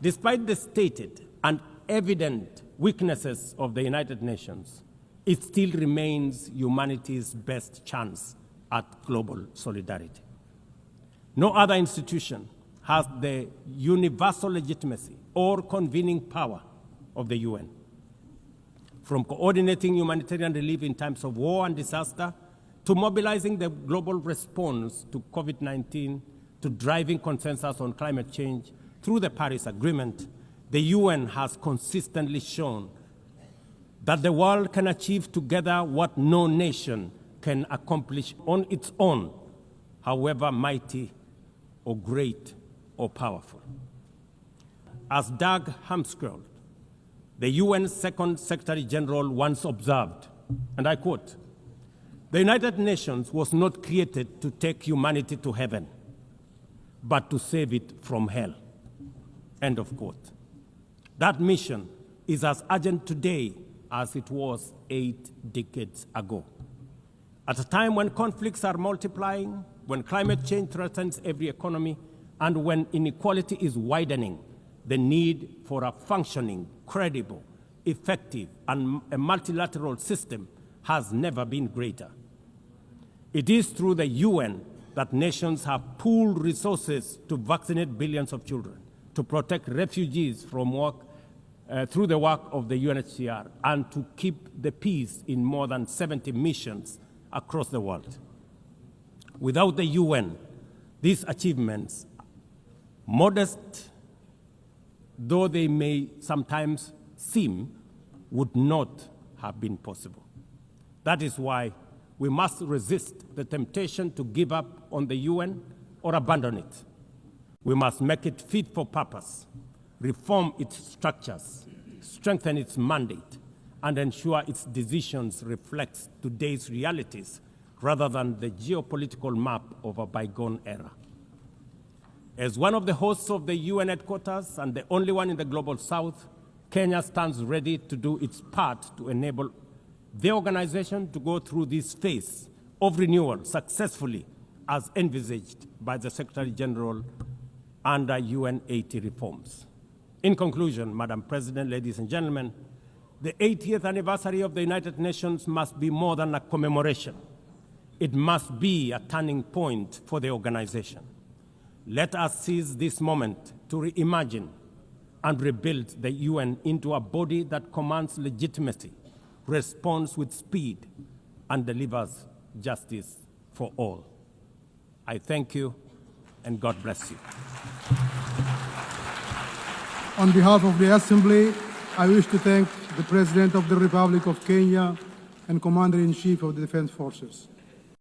Despite the stated and evident weaknesses of the United Nations, it still remains humanity's best chance at global solidarity. No other institution has the universal legitimacy or convening power of the UN. From coordinating humanitarian relief in times of war and disaster, to mobilizing the global response to COVID-19, to driving consensus on climate change through the Paris Agreement, the UN has consistently shown that the world can achieve together what no nation can accomplish on its own, however mighty or great or powerful. As Dag Hammarskjöld, the UN's second Secretary General, once observed, and I quote, "The United Nations was not created to take humanity to heaven, but to save it from hell." End of quote. That mission is as urgent today as it was 8 decades ago. At a time when conflicts are multiplying, when climate change threatens every economy, and when inequality is widening, the need for a functioning, credible, effective, and a multilateral system has never been greater. It is through the UN that nations have pooled resources to vaccinate billions of children, to protect refugees from through the work of the UNHCR, and to keep the peace in more than 70 missions across the world. Without the UN, these achievements, modest though they may sometimes seem, would not have been possible. That is why we must resist the temptation to give up on the UN or abandon it. We must make it fit for purpose, reform its structures, strengthen its mandate, and ensure its decisions reflect today's realities rather than the geopolitical map of a bygone era. As one of the hosts of the UN headquarters and the only one in the Global South, Kenya stands ready to do its part to enable the organization to go through this phase of renewal successfully as envisaged by the Secretary General under UN 80 reforms. In conclusion, Madam President, ladies and gentlemen, the 80th anniversary of the United Nations must be more than a commemoration. It must be a turning point for the organization. Let us seize this moment to reimagine and rebuild the UN into a body that commands legitimacy, responds with speed, and delivers justice for all. I thank you, and God bless you. On behalf of the Assembly, I wish to thank the President of the Republic of Kenya and Commander-in-Chief of the Defense Forces.